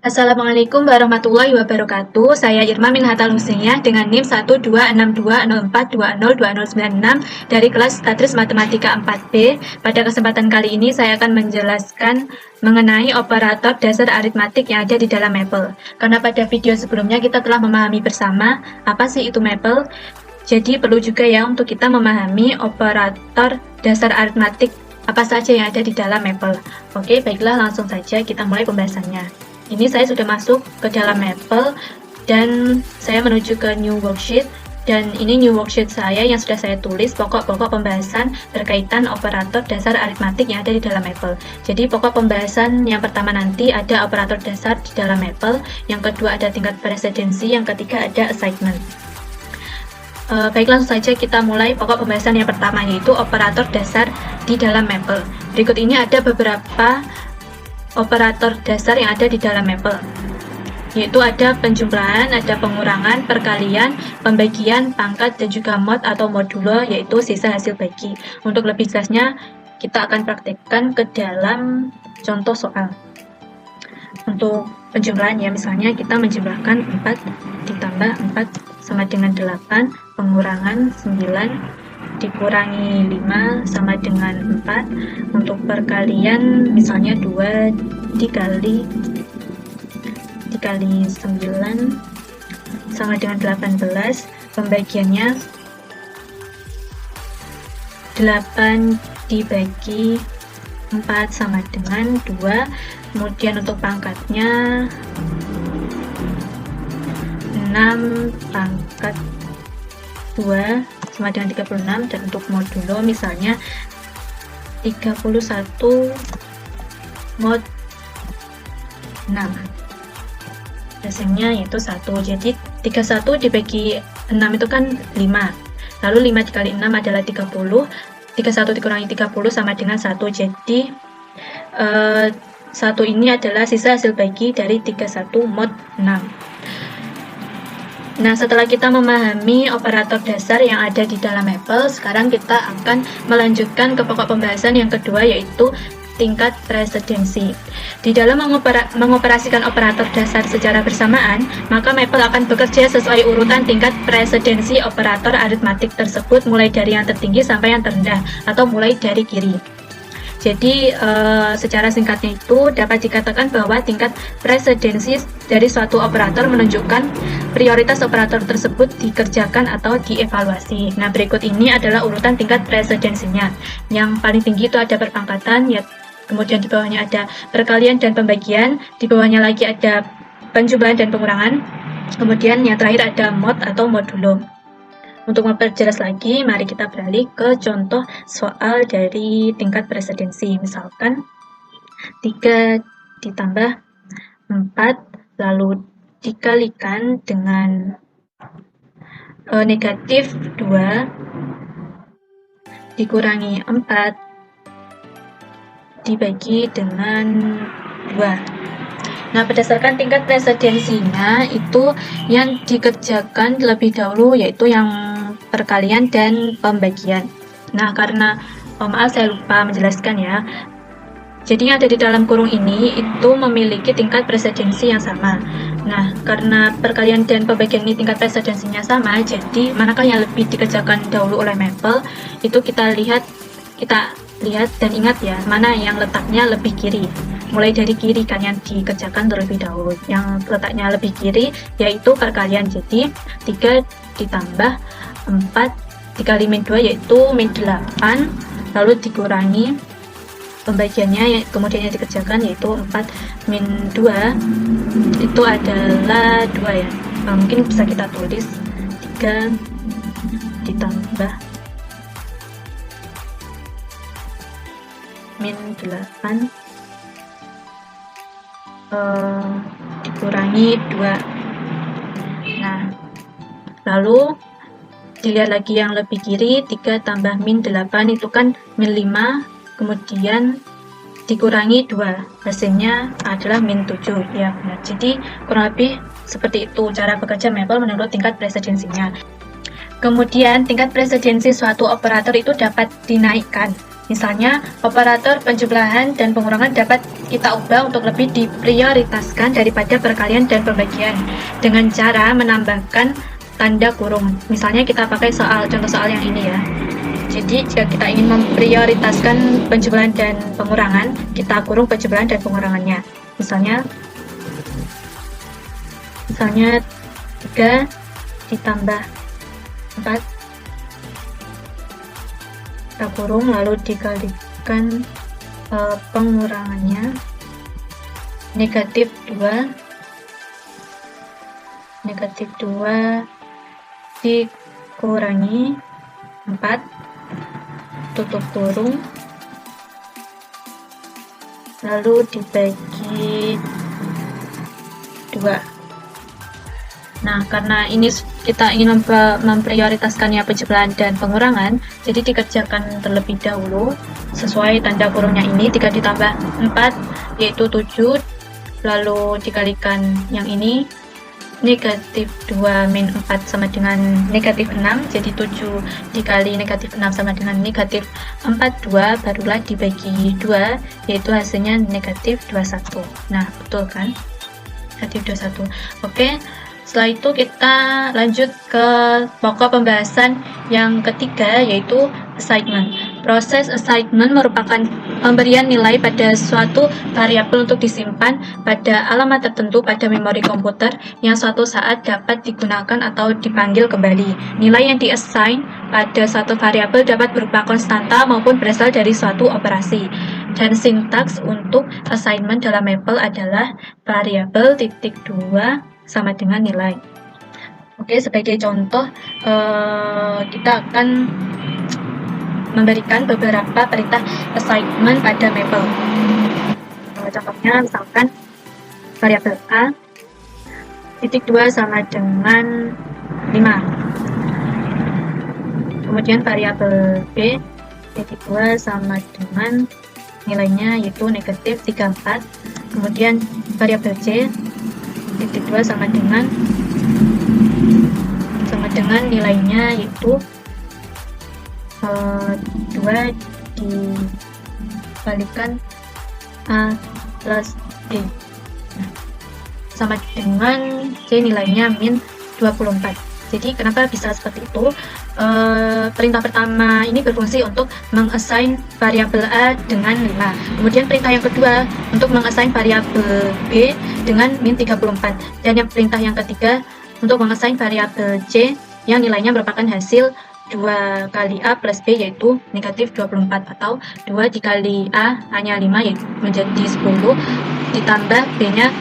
Assalamualaikum warahmatullahi wabarakatuh. Saya Irma Minhatal Husniah dengan NIM 1262042020096 dari kelas Tadris Matematika 4B. Pada kesempatan kali ini saya akan menjelaskan mengenai operator dasar aritmatik yang ada di dalam Maple. Karena pada video sebelumnya kita telah memahami bersama apa sih itu Maple. Jadi perlu juga ya untuk kita memahami operator dasar aritmatik apa saja yang ada di dalam Maple. Oke, baiklah langsung saja kita mulai pembahasannya. Ini saya sudah masuk ke dalam Maple dan saya menuju ke new worksheet, dan ini new worksheet saya yang sudah saya tulis pokok-pokok pembahasan berkaitan operator dasar aritmatik yang ada di dalam Maple. Jadi pokok pembahasan yang pertama nanti ada operator dasar di dalam Maple, yang kedua ada tingkat presidensi, yang ketiga ada assignment. Baik, langsung saja kita mulai pokok pembahasan yang pertama, yaitu operator dasar di dalam Maple. Berikut ini ada beberapa operator dasar yang ada di dalam Maple, yaitu ada penjumlahan, ada pengurangan, perkalian, pembagian, pangkat, dan juga mod atau modulo, yaitu sisa hasil bagi. Untuk lebih jelasnya, kita akan praktekkan ke dalam contoh soal. Untuk penjumlahan ya, misalnya kita menjumlahkan 4 ditambah 4 sama dengan 8, pengurangan 9 dikurangi 5 sama dengan 4. Untuk perkalian misalnya 2 dikali 9 sama dengan 18. Pembagiannya 8 dibagi 4 sama dengan 2. Kemudian untuk pangkatnya 6 pangkat 2 sama dengan 36, dan untuk modulo misalnya 31 mod 6, hasilnya yaitu 1. Jadi 31 dibagi 6 itu kan 5, lalu 5 dikali 6 adalah 30, 31 dikurangi 30 sama dengan 1. Jadi 1 ini adalah sisa hasil bagi dari 31 mod 6. Nah, setelah kita memahami operator dasar yang ada di dalam Maple, sekarang kita akan melanjutkan ke pokok pembahasan yang kedua, yaitu tingkat presidensi. Di dalam mengoperasikan operator dasar secara bersamaan, maka Maple akan bekerja sesuai urutan tingkat presidensi operator aritmatik tersebut, mulai dari yang tertinggi sampai yang terendah, atau mulai dari kiri. Jadi secara singkatnya itu dapat dikatakan bahwa tingkat presidensi dari suatu operator menunjukkan prioritas operator tersebut dikerjakan atau dievaluasi. Nah, berikut ini adalah urutan tingkat presidensinya. Yang paling tinggi itu ada perpangkatan, ya, kemudian di bawahnya ada perkalian dan pembagian, di bawahnya lagi ada penjumlahan dan pengurangan, kemudian yang terakhir ada mod atau modulo. Untuk memperjelas lagi, mari kita beralih ke contoh soal dari tingkat presidensi. Misalkan 3 ditambah 4 lalu dikalikan dengan negatif 2 dikurangi 4 dibagi dengan 2. Nah, berdasarkan tingkat presidensinya itu yang dikerjakan lebih dahulu yaitu yang perkalian dan pembagian. Nah, karena maaf saya lupa menjelaskan ya. Jadi yang ada di dalam kurung ini itu memiliki tingkat presidensi yang sama. Nah, karena perkalian dan pembagian ini tingkat presidensinya sama, jadi manakah yang lebih dikerjakan dahulu oleh Maple, itu kita lihat dan ingat ya, mana yang letaknya lebih kiri. Mulai dari kiri kan yang dikerjakan terlebih dahulu. Yang letaknya lebih kiri yaitu perkalian. Jadi 3 ditambah 4 dikali min 2 yaitu min 8, lalu dikurangi pembagiannya kemudian yang dikerjakan yaitu 4 min 2 itu adalah 2 ya. Nah, mungkin bisa kita tulis 3 ditambah min 8 dikurangi 2. Nah, lalu dilihat lagi yang lebih kiri, 3 tambah min 8 itu kan min 5, kemudian dikurangi 2, hasilnya adalah min 7 ya benar. Jadi kurang lebih seperti itu cara bekerja Maple menurut tingkat presidensinya. Kemudian tingkat presidensi suatu operator itu dapat dinaikkan Misalnya, operator penjumlahan dan pengurangan dapat kita ubah untuk lebih diprioritaskan daripada perkalian dan pembagian dengan cara menambahkan tanda kurung. Misalnya kita pakai contoh soal yang ini ya. Jadi jika kita ingin memprioritaskan penjumlahan dan pengurangan, kita kurung penjumlahan dan pengurangannya. Misalnya 3 ditambah 4, kita kurung lalu dikalikan pengurangannya negatif 2 dikurangi 4, tutup kurung, lalu dibagi 2. Nah, karena ini kita ingin memprioritaskannya penjumlahan dan pengurangan, jadi dikerjakan terlebih dahulu sesuai tanda kurungnya ini. 3 ditambah 4 yaitu 7, lalu dikalikan yang ini negatif 2 min 4 sama dengan negatif 6, jadi 7 dikali negatif 6 sama dengan negatif 42, barulah dibagi 2, yaitu hasilnya negatif 21. Nah, betul kan? Negatif 21. Oke, setelah itu kita lanjut ke pokok pembahasan yang ketiga, yaitu assignment. Proses assignment merupakan pemberian nilai pada suatu variabel untuk disimpan pada alamat tertentu pada memori komputer yang suatu saat dapat digunakan atau dipanggil kembali. Nilai yang di-assign pada suatu variabel dapat berupa konstanta maupun berasal dari suatu operasi. Dan sintaks untuk assignment dalam Maple adalah variabel titik 2 sama dengan nilai. Oke, sebagai contoh kita akan memberikan beberapa perintah assignment pada Maple. Contohnya misalkan variabel A titik 2 sama dengan 5. Kemudian variabel B titik 2 sama dengan nilainya yaitu negatif 34. Kemudian variabel C titik 2 sama dengan nilainya yaitu 2 dikalikan A plus B. Nah, sama dengan C nilainya min 24. Jadi kenapa bisa seperti itu? Perintah pertama ini berfungsi untuk mengassign variabel A dengan 5. Kemudian perintah yang kedua untuk mengassign variabel B dengan min 34. Dan yang perintah yang ketiga untuk mengassign variabel C yang nilainya merupakan hasil 2 kali A plus B yaitu negatif 24, atau 2 dikali A hanya 5 yaitu menjadi 10, ditambah B nya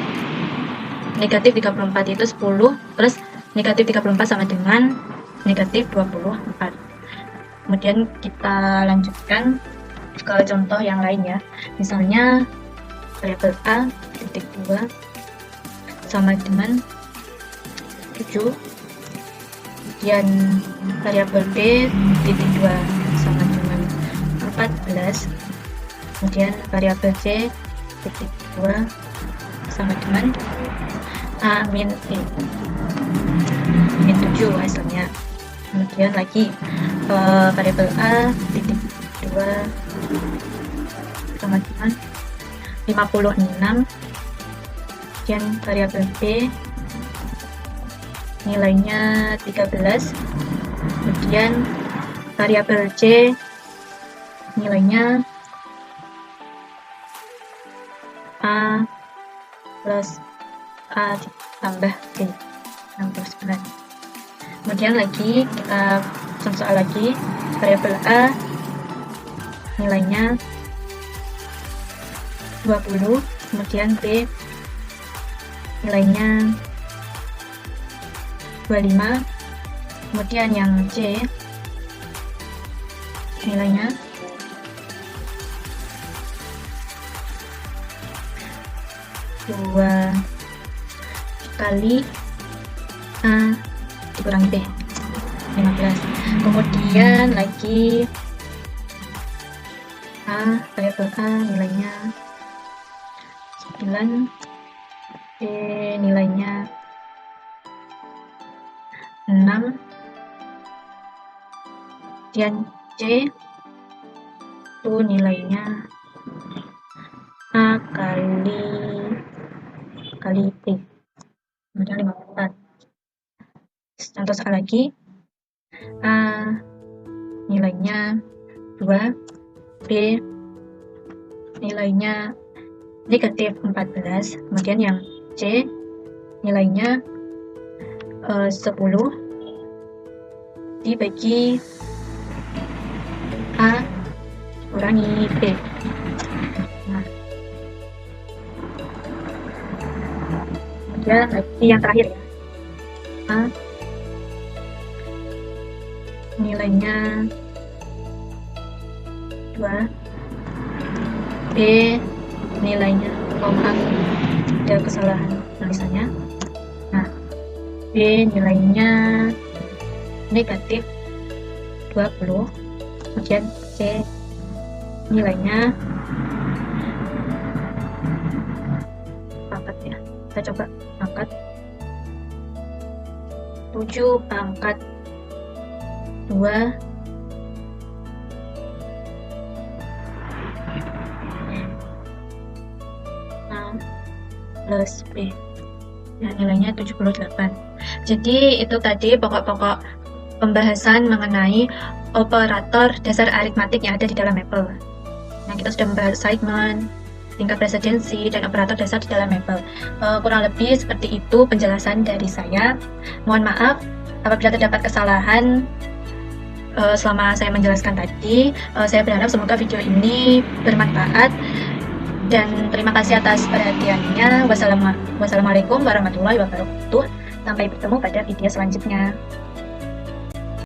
negatif 34 yaitu 10 plus negatif 34 sama dengan negatif 24. Kemudian kita lanjutkan ke contoh yang lain ya. Misalnya variabel A titik 2 sama dengan 7, kemudian variabel B titik 2 sama dengan 14, kemudian variabel C titik 2 sama dengan A min 7 hasilnya. Kemudian lagi variabel A titik 2 sama dengan 56, kemudian variabel B nilainya 13, kemudian variabel C nilainya A plus A tambah B 69. Kemudian lagi kita soal lagi, variabel A nilainya 20, kemudian B nilainya 25, kemudian yang C nilainya 2 kali A dikurangi B 15. Kemudian lagi A, variabel A nilainya 9, B nilainya 6, kemudian C itu nilainya A kali B, kemudian 54. Contoh sekali lagi, A nilainya 2, B nilainya negatif 14, kemudian yang C nilainya 10 dibagi A kurangi B. Nah, kemudian lagi yang terakhir ya, A nilainya 2, B nilainya, maaf, ada kesalahan tulisannya. Nah, B nilainya negatif 20, kemudian C nilainya pangkat ya, kita coba pangkat 7 pangkat 2 A plus B. Nah, nilainya 78. Jadi itu tadi pokok-pokok pembahasan mengenai operator dasar aritmatik yang ada di dalam Maple. Nah, kita sudah membahas assignment, tingkat presidensi, dan operator dasar di dalam Maple. Kurang lebih seperti itu penjelasan dari saya. Mohon maaf apabila terdapat kesalahan selama saya menjelaskan tadi. Saya berharap semoga video ini bermanfaat, dan terima kasih atas perhatiannya. Wassalamualaikum warahmatullahi wabarakatuh. Sampai bertemu pada video selanjutnya.